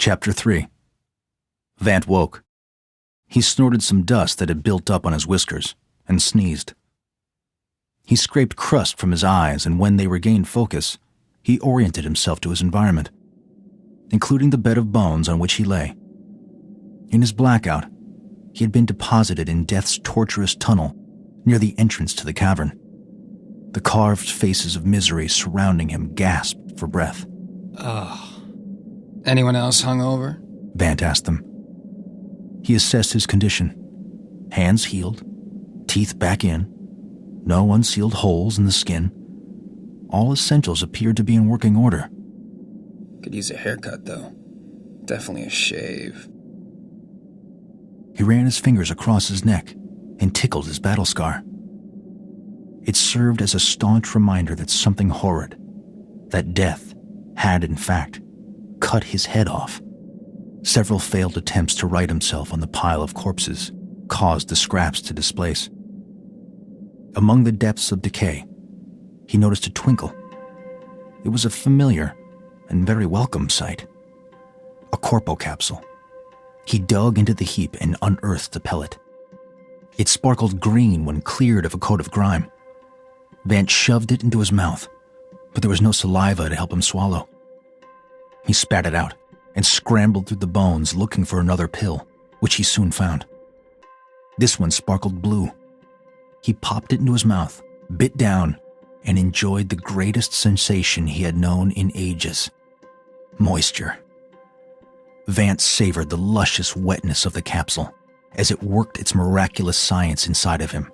Chapter 3. Vant woke. He snorted some dust that had built up on his whiskers and sneezed. He scraped crust from his eyes, and when they regained focus, he oriented himself to his environment, including the bed of bones on which he lay. In his blackout, he had been deposited in death's tortuous tunnel near the entrance to the cavern. The carved faces of misery surrounding him gasped for breath. Ugh. Anyone else hungover? Vant asked them. He assessed his condition. Hands healed, teeth back in, no unsealed holes in the skin. All essentials appeared to be in working order. Could use a haircut, though. Definitely a shave. He ran his fingers across his neck and tickled his battle scar. It served as a staunch reminder that something horrid, that death, had in fact cut his head off. Several failed attempts to right himself on the pile of corpses caused the scraps to displace. Among the depths of decay, he noticed a twinkle. It was a familiar and very welcome sight. A corpo capsule. He dug into the heap and unearthed a pellet. It sparkled green when cleared of a coat of grime. Vant shoved it into his mouth, but there was no saliva to help him swallow. He spat it out and scrambled through the bones looking for another pill, which he soon found. This one sparkled blue. He popped it into his mouth, bit down, and enjoyed the greatest sensation he had known in ages: moisture. Vant savored the luscious wetness of the capsule as it worked its miraculous science inside of him.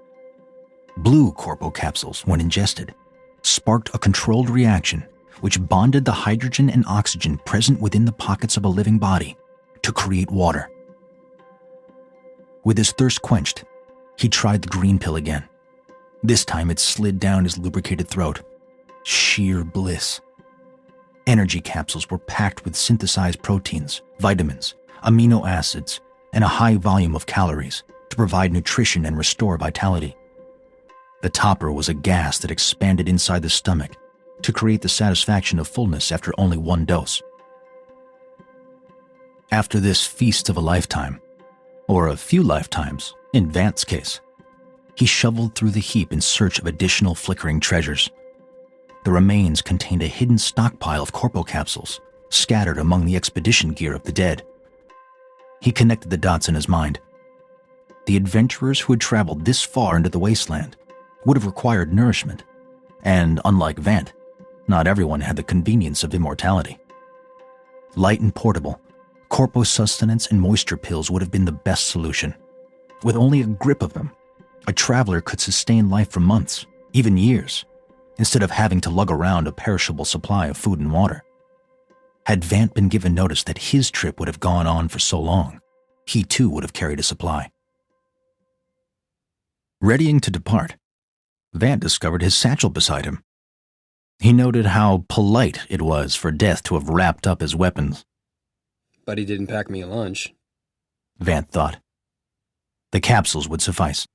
Blue corpo capsules, when ingested, sparked a controlled reaction which bonded the hydrogen and oxygen present within the pockets of a living body to create water. With his thirst quenched, he tried the green pill again. This time it slid down his lubricated throat. Sheer bliss. Energy capsules were packed with synthesized proteins, vitamins, amino acids, and a high volume of calories to provide nutrition and restore vitality. The topper was a gas that expanded inside the stomach to create the satisfaction of fullness after only one dose. After this feast of a lifetime, or a few lifetimes in Vant's case, he shoveled through the heap in search of additional flickering treasures. The remains contained a hidden stockpile of corpo capsules scattered among the expedition gear of the dead. He connected the dots in his mind. The adventurers who had traveled this far into the wasteland would have required nourishment, and unlike Vant, not everyone had the convenience of immortality. Light and portable, corpo sustenance and moisture pills would have been the best solution. With only a grip of them, a traveler could sustain life for months, even years, instead of having to lug around a perishable supply of food and water. Had Vant been given notice that his trip would have gone on for so long, he too would have carried a supply. Readying to depart, Vant discovered his satchel beside him. He noted how polite it was for Death to have wrapped up his weapons. But he didn't pack me a lunch, Vant thought. The capsules would suffice.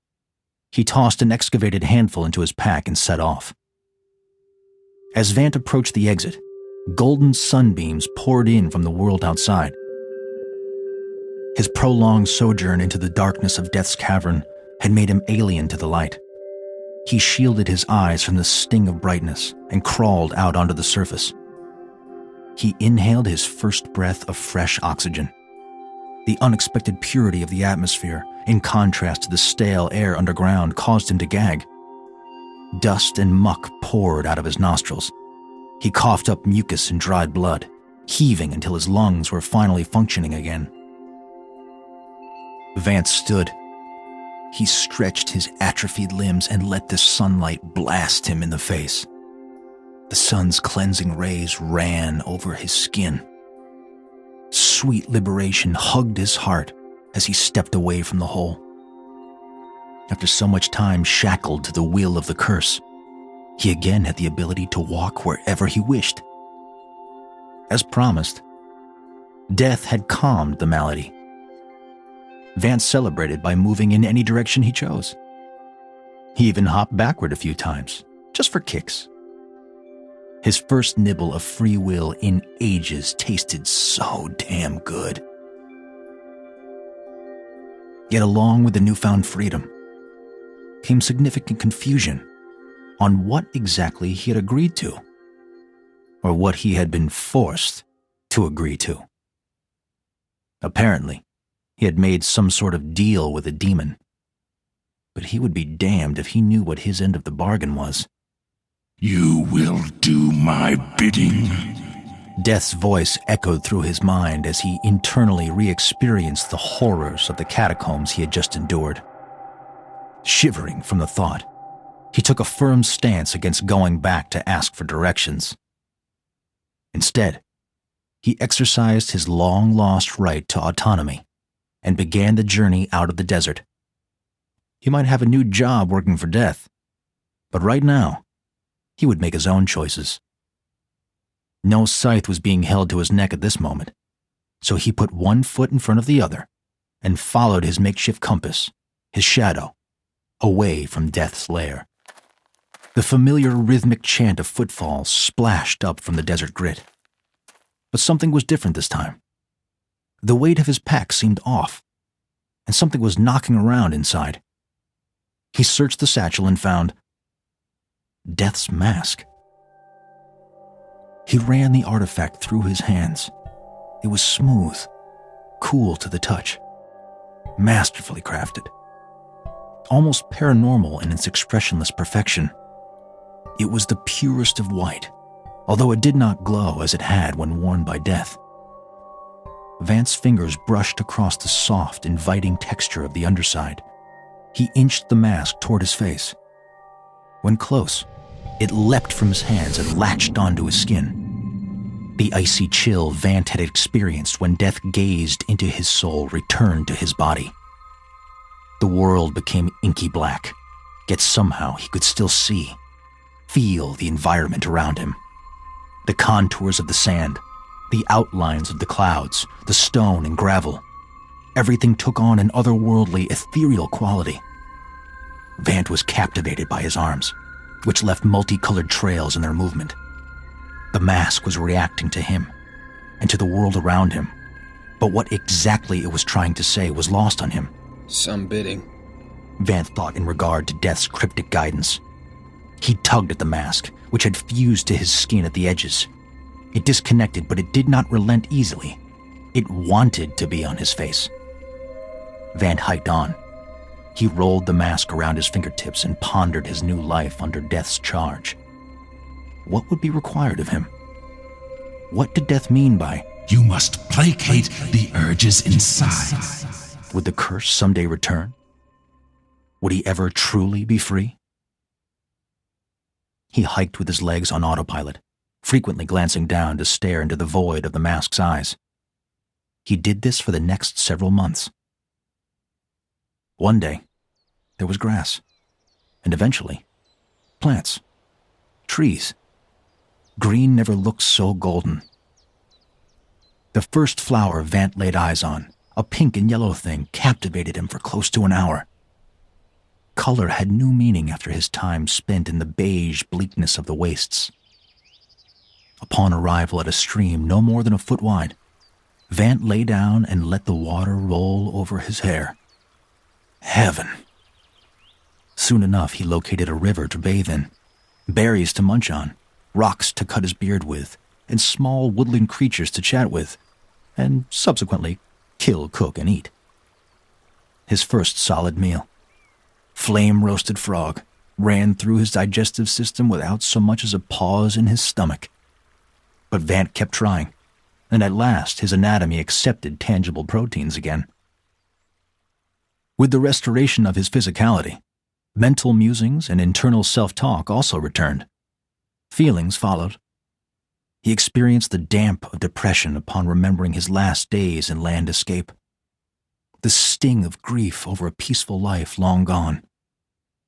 He tossed an excavated handful into his pack and set off. As Vant approached the exit, golden sunbeams poured in from the world outside. His prolonged sojourn into the darkness of Death's cavern had made him alien to the light. He shielded his eyes from the sting of brightness and crawled out onto the surface. He inhaled his first breath of fresh oxygen. The unexpected purity of the atmosphere, in contrast to the stale air underground, caused him to gag. Dust and muck poured out of his nostrils. He coughed up mucus and dried blood, heaving until his lungs were finally functioning again. Vant stood. He stretched his atrophied limbs and let the sunlight blast him in the face. The sun's cleansing rays ran over his skin. Sweet liberation hugged his heart as he stepped away from the hole. After so much time shackled to the will of the curse, he again had the ability to walk wherever he wished. As promised, Death had calmed the malady. Vant celebrated by moving in any direction he chose. He even hopped backward a few times, just for kicks. His first nibble of free will in ages tasted so damn good. Yet along with the newfound freedom came significant confusion on what exactly he had agreed to, or what he had been forced to agree to. Apparently, he had made some sort of deal with a demon, but he would be damned if he knew what his end of the bargain was. You will do my bidding. Death's voice echoed through his mind as he internally re-experienced the horrors of the catacombs he had just endured. Shivering from the thought, he took a firm stance against going back to ask for directions. Instead, he exercised his long-lost right to autonomy and began the journey out of the desert. He might have a new job working for Death, but right now, he would make his own choices. No scythe was being held to his neck at this moment, so he put one foot in front of the other and followed his makeshift compass, his shadow, away from Death's lair. The familiar rhythmic chant of footfalls splashed up from the desert grit. But something was different this time. The weight of his pack seemed off, and something was knocking around inside. He searched the satchel and found Death's mask. He ran the artifact through his hands. It was smooth, cool to the touch, masterfully crafted, almost paranormal in its expressionless perfection. It was the purest of white, although it did not glow as it had when worn by Death. Vant's fingers brushed across the soft, inviting texture of the underside. He inched the mask toward his face. When close, it leapt from his hands and latched onto his skin. The icy chill Vant had experienced when Death gazed into his soul returned to his body. The world became inky black, yet somehow he could still see, feel the environment around him. The contours of the sand, the outlines of the clouds, the stone and gravel. Everything took on an otherworldly, ethereal quality. Vant was captivated by his arms, which left multicolored trails in their movement. The mask was reacting to him and to the world around him, but what exactly it was trying to say was lost on him. Some bidding, Vant thought in regard to Death's cryptic guidance. He tugged at the mask, which had fused to his skin at the edges. It disconnected, but it did not relent easily. It wanted to be on his face. Vant hiked on. He rolled the mask around his fingertips and pondered his new life under Death's charge. What would be required of him? What did Death mean by, You must placate the urges inside. would the curse someday return? Would he ever truly be free? He hiked with his legs on autopilot, frequently glancing down to stare into the void of the mask's eyes. He did this for the next several months. One day, there was grass, and eventually, plants, trees. Green never looked so golden. The first flower Vant laid eyes on, a pink and yellow thing, captivated him for close to an hour. Color had new meaning after his time spent in the beige bleakness of the wastes. Upon arrival at a stream no more than a foot wide, Vant lay down and let the water roll over his hair. Heaven. Soon enough, he located a river to bathe in, berries to munch on, rocks to cut his beard with, and small woodland creatures to chat with, and subsequently kill, cook, and eat. His first solid meal, flame-roasted frog, ran through his digestive system without so much as a pause in his stomach. But Vant kept trying, and at last his anatomy accepted tangible proteins again. With the restoration of his physicality, mental musings and internal self-talk also returned. Feelings followed. He experienced the damp of depression upon remembering his last days in Land Escape, the sting of grief over a peaceful life long gone,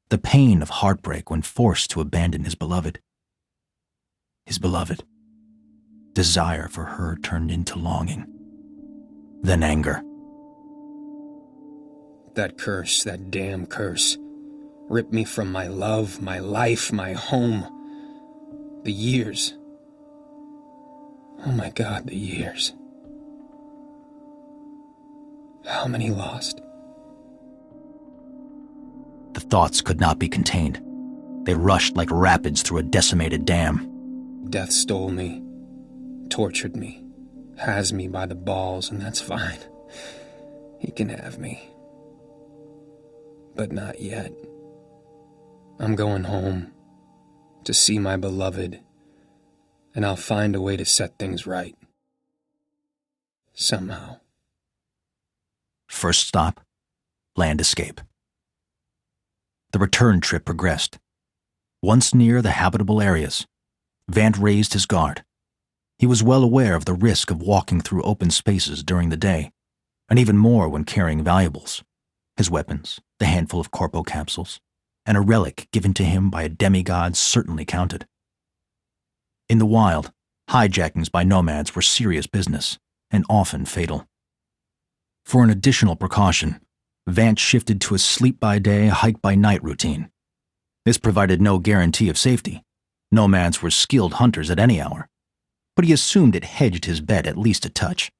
the pain of heartbreak when forced to abandon his beloved. His beloved. Desire for her turned into longing, then anger. that curse, that damn curse, ripped me from my love, my life, my home. The years Oh my God, the years. How many lost? The thoughts could not be contained. They rushed like rapids through a decimated dam. Death stole me, tortured me, has me by the balls, and that's fine. He can have me. But not yet. I'm going home to see my beloved, and I'll find a way to set things right. Somehow. First stop, land escape. The return trip progressed. Once near the habitable areas, Vant raised his guard. He was well aware of the risk of walking through open spaces during the day, and even more when carrying valuables, his weapons, the handful of corpo capsules, and a relic given to him by a demigod certainly counted. In the wild, hijackings by nomads were serious business, and often fatal. For an additional precaution, Vant shifted to a sleep-by-day, hike-by-night routine. This provided no guarantee of safety. Nomads were skilled hunters at any hour, but he assumed it hedged his bet at least a touch.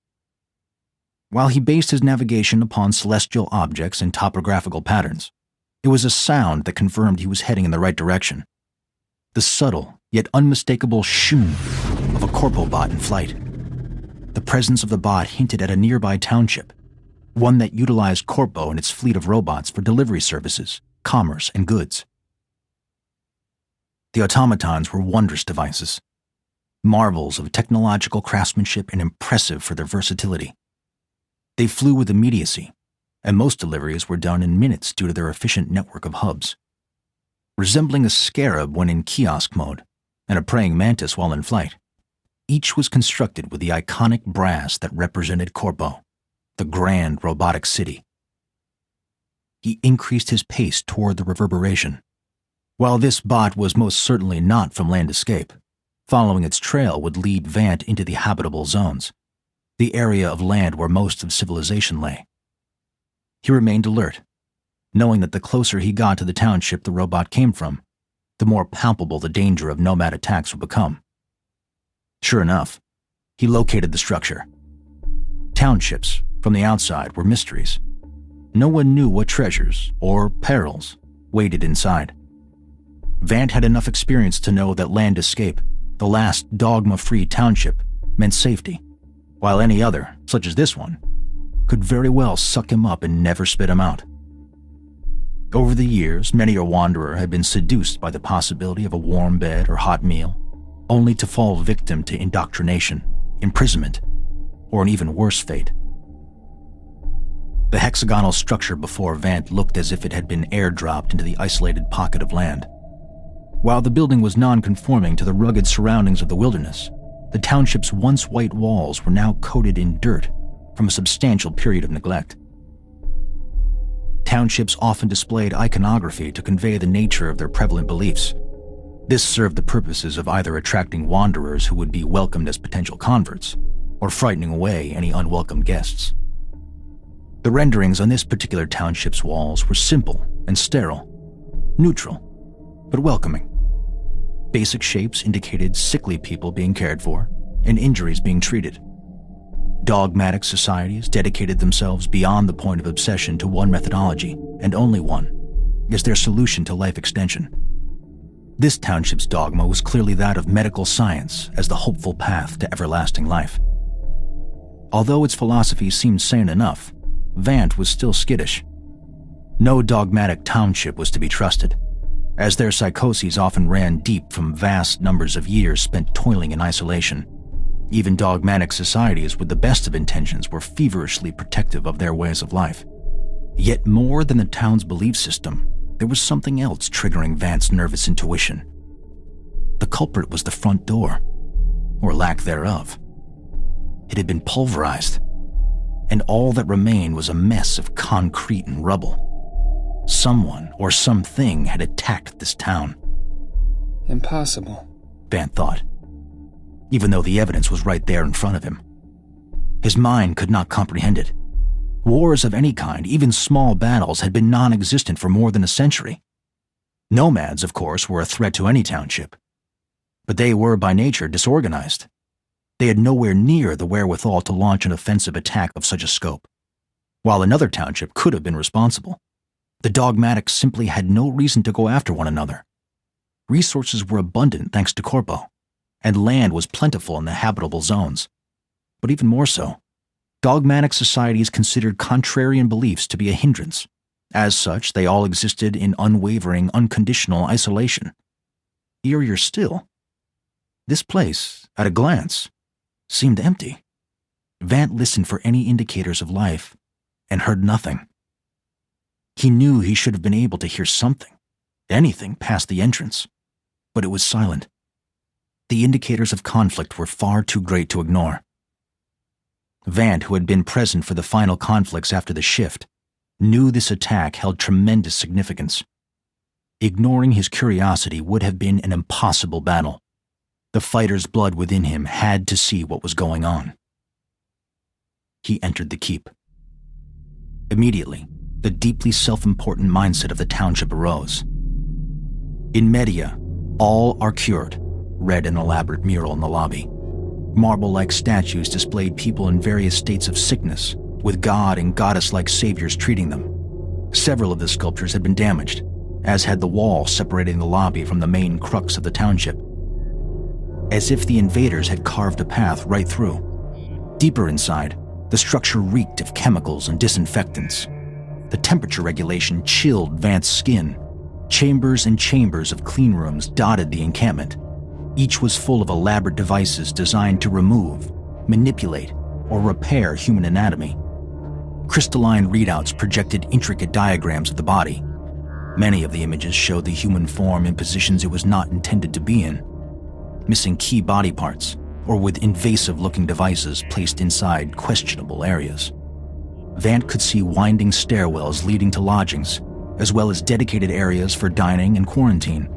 While he based his navigation upon celestial objects and topographical patterns, it was a sound that confirmed he was heading in the right direction. The subtle, yet unmistakable shoom of a corpo bot in flight. The presence of the bot hinted at a nearby township, one that utilized corpo and its fleet of robots for delivery services, commerce, and goods. The automatons were wondrous devices, marvels of technological craftsmanship and impressive for their versatility. They flew with immediacy, and most deliveries were done in minutes due to their efficient network of hubs. Resembling a scarab when in kiosk mode, and a praying mantis while in flight, each was constructed with the iconic brass that represented Corpo, the grand robotic city. He increased his pace toward the reverberation. While this bot was most certainly not from land escape, following its trail would lead Vant into the habitable zones, the area of land where most of civilization lay. He remained alert, knowing that the closer he got to the township the robot came from, the more palpable the danger of nomad attacks would become. Sure enough, he located the structure. Townships, from the outside, were mysteries. No one knew what treasures, or perils, waited inside. Vant had enough experience to know that land escape, the last dogma-free township, meant safety, while any other, such as this one, could very well suck him up and never spit him out. Over the years, many a wanderer had been seduced by the possibility of a warm bed or hot meal, only to fall victim to indoctrination, imprisonment, or an even worse fate. The hexagonal structure before Vant looked as if it had been airdropped into the isolated pocket of land. While the building was non-conforming to the rugged surroundings of the wilderness, the township's once white walls were now coated in dirt from a substantial period of neglect. Townships often displayed iconography to convey the nature of their prevalent beliefs. This served the purposes of either attracting wanderers who would be welcomed as potential converts, or frightening away any unwelcome guests. The renderings on this particular township's walls were simple and sterile, neutral, but welcoming. Basic shapes indicated sickly people being cared for and injuries being treated. Dogmatic societies dedicated themselves beyond the point of obsession to one methodology, and only one, as their solution to life extension. This township's dogma was clearly that of medical science as the hopeful path to everlasting life. Although its philosophy seemed sane enough, Vant was still skittish. No dogmatic township was to be trusted, as their psychoses often ran deep from vast numbers of years spent toiling in isolation. Even dogmatic societies with the best of intentions were feverishly protective of their ways of life. Yet more than the town's belief system, there was something else triggering Vant's nervous intuition. The culprit was the front door, or lack thereof. It had been pulverized, and all that remained was a mess of concrete and rubble. Someone or something had attacked this town. Impossible, Vant thought, even though the evidence was right there in front of him. His mind could not comprehend it. Wars of any kind, even small battles, had been non-existent for more than a century. Nomads, of course, were a threat to any township, but they were by nature disorganized. They had nowhere near the wherewithal to launch an offensive attack of such a scope. While another township could have been responsible, the dogmatics simply had no reason to go after one another. Resources were abundant thanks to Corpo, and land was plentiful in the habitable zones. But even more so, dogmatic societies considered contrarian beliefs to be a hindrance. As such, they all existed in unwavering, unconditional isolation. Eerier still, this place, at a glance, seemed empty. Vant listened for any indicators of life and heard nothing. He knew he should have been able to hear something, anything past the entrance, but it was silent. The indicators of conflict were far too great to ignore. Vant, who had been present for the final conflicts after the shift, knew this attack held tremendous significance. Ignoring his curiosity would have been an impossible battle. The fighter's blood within him had to see what was going on. He entered the keep. Immediately, the deeply self-important mindset of the township arose. In Media, all are cured, read an elaborate mural in the lobby. Marble-like statues displayed people in various states of sickness, with god and goddess-like saviors treating them. Several of the sculptures had been damaged, as had the wall separating the lobby from the main crux of the township. As if the invaders had carved a path right through. Deeper inside, the structure reeked of chemicals and disinfectants. The temperature regulation chilled Vant's skin. Chambers and chambers of clean rooms dotted the encampment. Each was full of elaborate devices designed to remove, manipulate, or repair human anatomy. Crystalline readouts projected intricate diagrams of the body. Many of the images showed the human form in positions it was not intended to be in, missing key body parts, or with invasive-looking devices placed inside questionable areas. Vant could see winding stairwells leading to lodgings, as well as dedicated areas for dining and quarantine.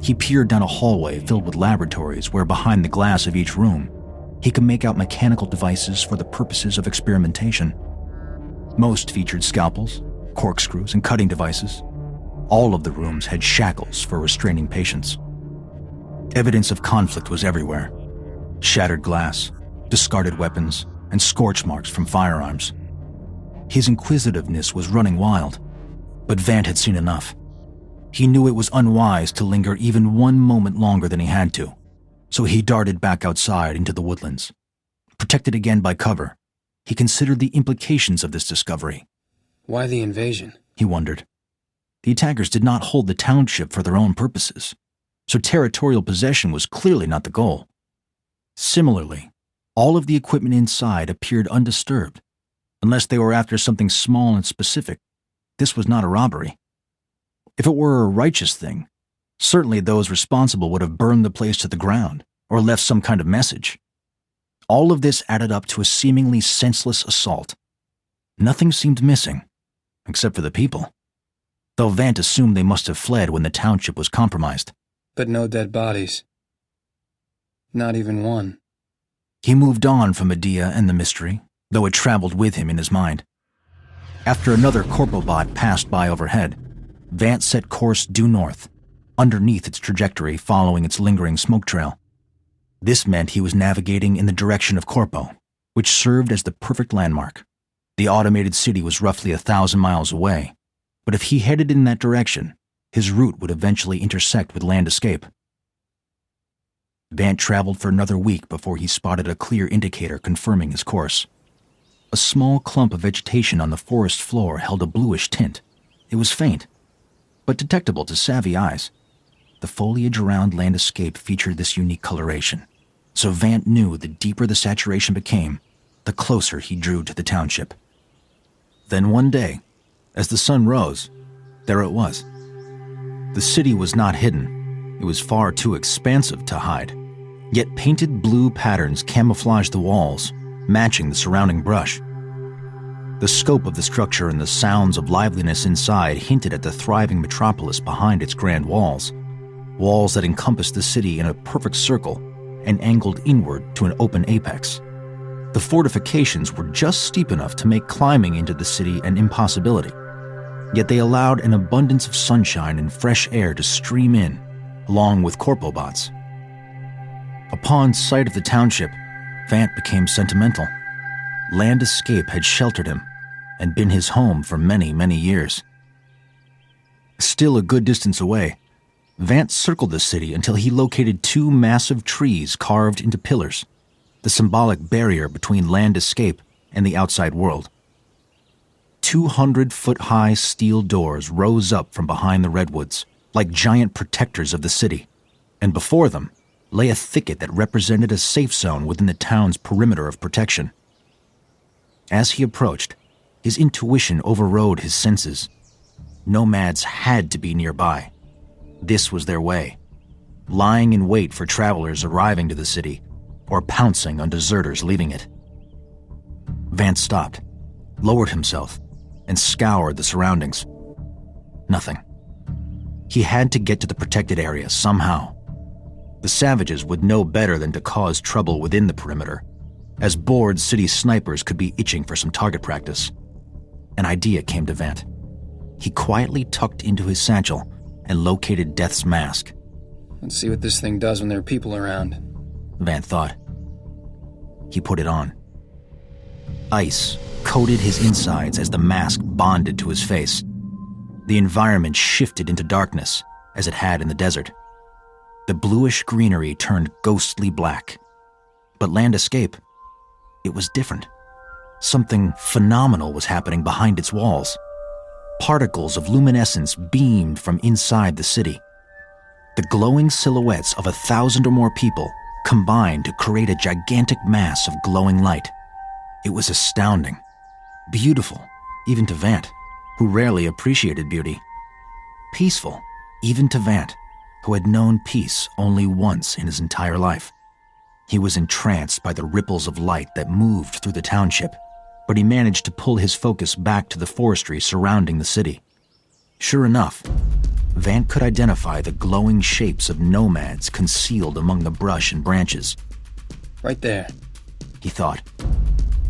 He peered down a hallway filled with laboratories where behind the glass of each room, he could make out mechanical devices for the purposes of experimentation. Most featured scalpels, corkscrews, and cutting devices. All of the rooms had shackles for restraining patients. Evidence of conflict was everywhere. Shattered glass, discarded weapons, and scorch marks from firearms. His inquisitiveness was running wild, but Vant had seen enough. He knew it was unwise to linger even one moment longer than he had to, so he darted back outside into the woodlands. Protected again by cover, he considered the implications of this discovery. Why the invasion? He wondered. The attackers did not hold the township for their own purposes, so territorial possession was clearly not the goal. Similarly, all of the equipment inside appeared undisturbed. Unless they were after something small and specific, this was not a robbery. If it were a righteous thing, certainly those responsible would have burned the place to the ground or left some kind of message. All of this added up to a seemingly senseless assault. Nothing seemed missing, except for the people, though Vant assumed they must have fled when the township was compromised. But no dead bodies. Not even one. He moved on from Medea and the mystery, though it traveled with him in his mind. After another Corpobot passed by overhead, Vant set course due north, underneath its trajectory following its lingering smoke trail. This meant he was navigating in the direction of Corpo, which served as the perfect landmark. The automated city was roughly 1,000 miles away, but if he headed in that direction, his route would eventually intersect with land escape. Vant traveled for another week before he spotted a clear indicator confirming his course. A small clump of vegetation on the forest floor held a bluish tint. It was faint, but detectable to savvy eyes. The foliage around land escape featured this unique coloration, so Vant knew the deeper the saturation became, the closer he drew to the township. Then one day, as the sun rose, there it was. The city was not hidden. It was far too expansive to hide. Yet painted blue patterns camouflaged the walls, matching the surrounding brush. The scope of the structure and the sounds of liveliness inside hinted at the thriving metropolis behind its grand walls. Walls that encompassed the city in a perfect circle and angled inward to an open apex. The fortifications were just steep enough to make climbing into the city an impossibility. Yet they allowed an abundance of sunshine and fresh air to stream in, along with Corpobots. Upon sight of the township, Vant became sentimental. Land Escape had sheltered him and been his home for many, many years. Still a good distance away, Vant circled the city until he located two massive trees carved into pillars, the symbolic barrier between Land Escape and the outside world. 200-foot-high steel doors rose up from behind the redwoods, like giant protectors of the city, and before them lay a thicket that represented a safe zone within the town's perimeter of protection. As he approached, his intuition overrode his senses. Nomads had to be nearby. This was their way, lying in wait for travelers arriving to the city or pouncing on deserters leaving it. Vant stopped, lowered himself, and scoured the surroundings. Nothing. He had to get to the protected area somehow. The savages would know better than to cause trouble within the perimeter, as bored city snipers could be itching for some target practice. An idea came to Vant. He quietly tucked into his satchel and located Death's mask. Let's see what this thing does when there are people around, Vant thought. He put it on. Ice coated his insides as the mask bonded to his face. The environment shifted into darkness, as it had in the desert. The bluish greenery turned ghostly black. But Land Escape, it was different. Something phenomenal was happening behind its walls. Particles of luminescence beamed from inside the city. The glowing silhouettes of 1,000 or more people combined to create a gigantic mass of glowing light. It was astounding. Beautiful, even to Vant, who rarely appreciated beauty. Peaceful, even to Vant, who had known peace only once in his entire life. He was entranced by the ripples of light that moved through the township, but he managed to pull his focus back to the forestry surrounding the city. Sure enough, Vant could identify the glowing shapes of nomads concealed among the brush and branches. Right there, he thought,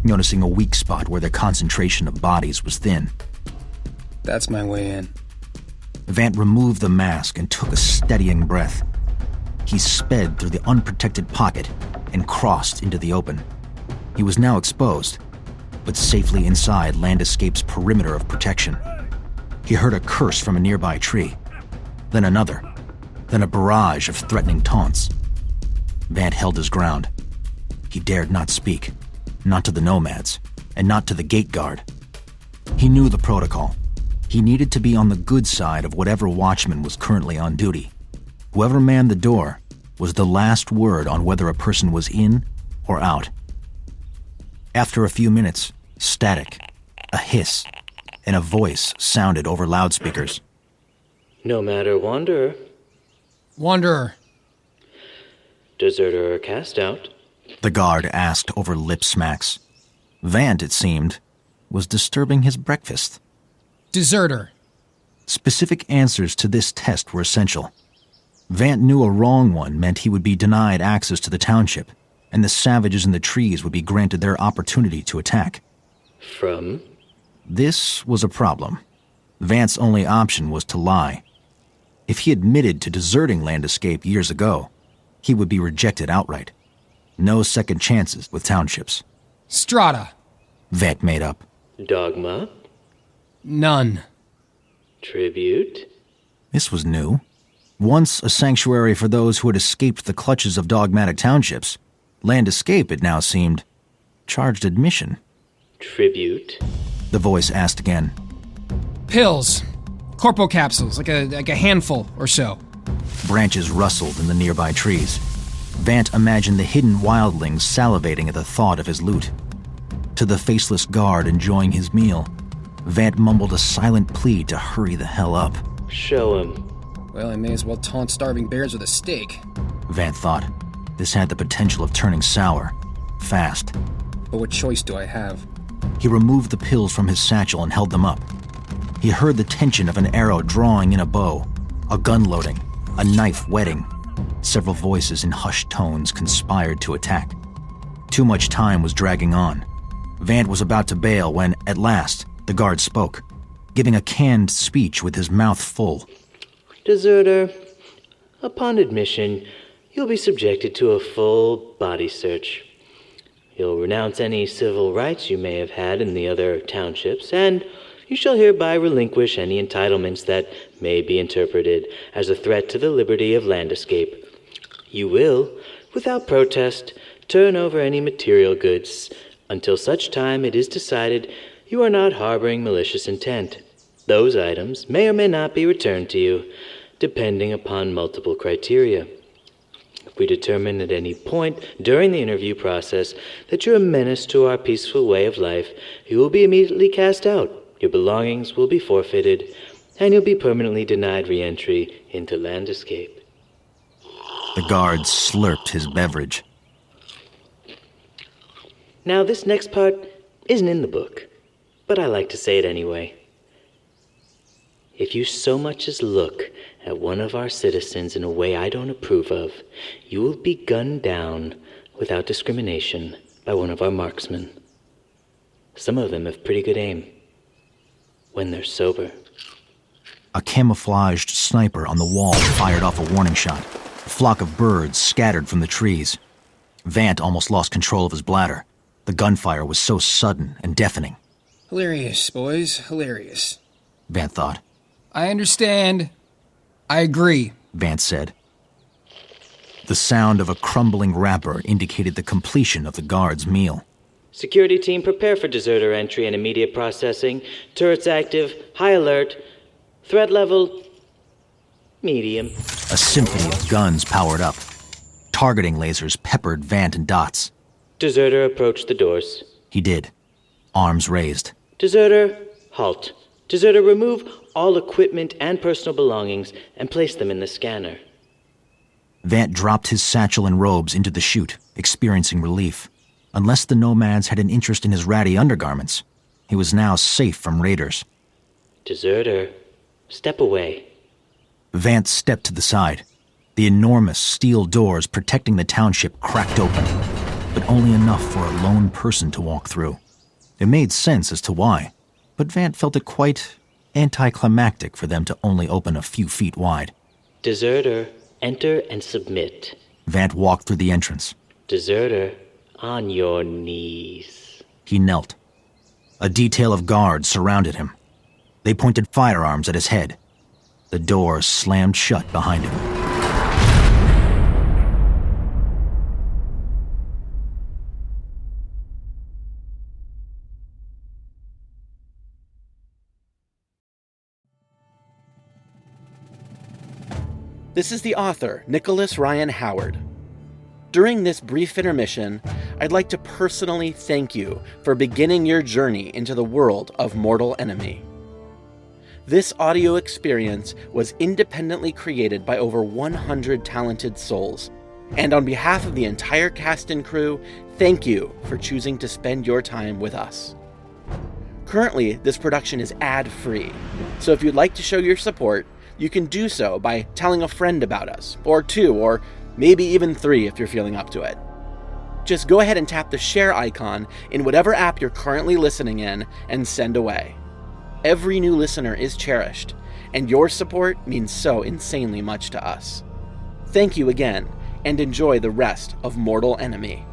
noticing a weak spot where the concentration of bodies was thin. That's my way in. Vant removed the mask and took a steadying breath. He sped through the unprotected pocket and crossed into the open. He was now exposed, but safely inside Land Escape's perimeter of protection. He heard a curse from a nearby tree, then another, then a barrage of threatening taunts. Vant held his ground. He dared not speak, not to the nomads, and not to the gate guard. He knew the protocol. He needed to be on the good side of whatever watchman was currently on duty. Whoever manned the door was the last word on whether a person was in or out. After a few minutes, static, a hiss, and a voice sounded over loudspeakers. No matter wanderer. Wanderer. Deserter or cast out. The guard asked over lip smacks. Vant, it seemed, was disturbing his breakfast. Deserter. Specific answers to this test were essential. Vant knew a wrong one meant he would be denied access to the township, and the savages in the trees would be granted their opportunity to attack. From? This was a problem. Vant's only option was to lie. If he admitted to deserting Land Escape years ago, he would be rejected outright. No second chances with townships. Strata. Vant made up. Dogma? None. Tribute? This was new. Once a sanctuary for those who had escaped the clutches of dogmatic townships, Land Escape, it now seemed, charged admission. Tribute? The voice asked again. Pills. Corpo capsules, like a handful or so. Branches rustled in the nearby trees. Vant imagined the hidden wildlings salivating at the thought of his loot. To the faceless guard enjoying his meal, Vant mumbled a silent plea to hurry the hell up. Show him. Well, I may as well taunt starving bears with a steak. Vant thought. This had the potential of turning sour. Fast. But what choice do I have? He removed the pills from his satchel and held them up. He heard the tension of an arrow drawing in a bow, a gun loading, a knife whetting. Several voices in hushed tones conspired to attack. Too much time was dragging on. Vant was about to bail when, at last, the guard spoke, giving a canned speech with his mouth full. Deserter, upon admission, you'll be subjected to a full body search. You'll renounce any civil rights you may have had in the other townships, and you shall hereby relinquish any entitlements that may be interpreted as a threat to the liberty of land escape. You will, without protest, turn over any material goods until such time it is decided you are not harboring malicious intent. Those items may or may not be returned to you, depending upon multiple criteria. If we determine at any point during the interview process that you're a menace to our peaceful way of life, you will be immediately cast out. Your belongings will be forfeited, and you'll be permanently denied re-entry into land escape. The guard slurped his beverage. Now, this next part isn't in the book, but I like to say it anyway. If you so much as look at one of our citizens in a way I don't approve of, you will be gunned down without discrimination by one of our marksmen. Some of them have pretty good aim when they're sober. A camouflaged sniper on the wall fired off a warning shot. A flock of birds scattered from the trees. Vant almost lost control of his bladder. The gunfire was so sudden and deafening. Hilarious, boys, hilarious. Vant thought. I understand. I agree, Vant said. The sound of a crumbling wrapper indicated the completion of the guard's meal. Security team, prepare for deserter entry and immediate processing. Turrets active, high alert. Threat level, medium. A symphony of guns powered up. Targeting lasers peppered Vant and Dots. Deserter, approach the doors. He did, arms raised. Deserter, halt. Deserter, remove all equipment and personal belongings and place them in the scanner. Vant dropped his satchel and robes into the chute, experiencing relief. Unless the nomads had an interest in his ratty undergarments, he was now safe from raiders. Deserter, step away. Vant stepped to the side. The enormous steel doors protecting the township cracked open, but only enough for a lone person to walk through. It made sense as to why, but Vant felt it quite anticlimactic for them to only open a few feet wide. Deserter, enter and submit. Vant walked through the entrance. Deserter, on your knees. He knelt. A detail of guards surrounded him. They pointed firearms at his head. The door slammed shut behind him. This is the author, Nicholas Ryan Howard. During this brief intermission, I'd like to personally thank you for beginning your journey into the world of Mortal Enemy. This audio experience was independently created by over 100 talented souls, and on behalf of the entire cast and crew, thank you for choosing to spend your time with us. Currently, this production is ad-free, so if you'd like to show your support, you can do so by telling a friend about us, or two, or maybe even three if you're feeling up to it. Just go ahead and tap the share icon in whatever app you're currently listening in and send away. Every new listener is cherished, and your support means so insanely much to us. Thank you again, and enjoy the rest of Mortal Enemy.